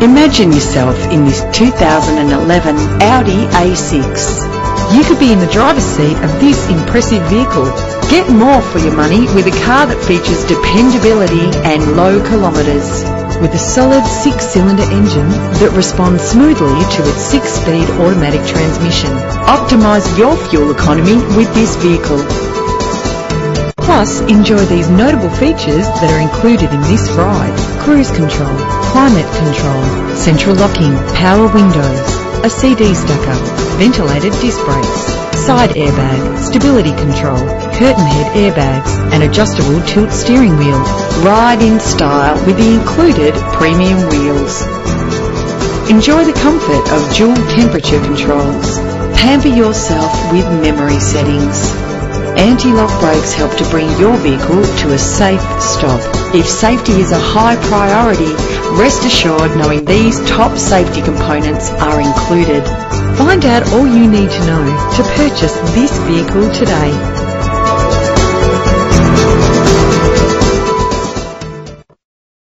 Imagine yourself in this 2011 Audi A6. You could be in the driver's seat of this impressive vehicle. Get more for your money with a car that features dependability and low kilometres. With a solid 6-cylinder engine that responds smoothly to its 6-speed automatic transmission. Optimise your fuel economy with this vehicle. Plus, enjoy these notable features that are included in this ride: cruise control, climate control, central locking, power windows, a CD stacker, ventilated disc brakes, side airbag, stability control, curtain head airbags, and adjustable tilt steering wheel. Ride in style with the included premium wheels. Enjoy the comfort of dual temperature controls. Pamper yourself with memory settings. Anti-lock brakes help to bring your vehicle to a safe stop. If safety is a high priority, rest assured knowing these top safety components are included. Find out all you need to know to purchase this vehicle today.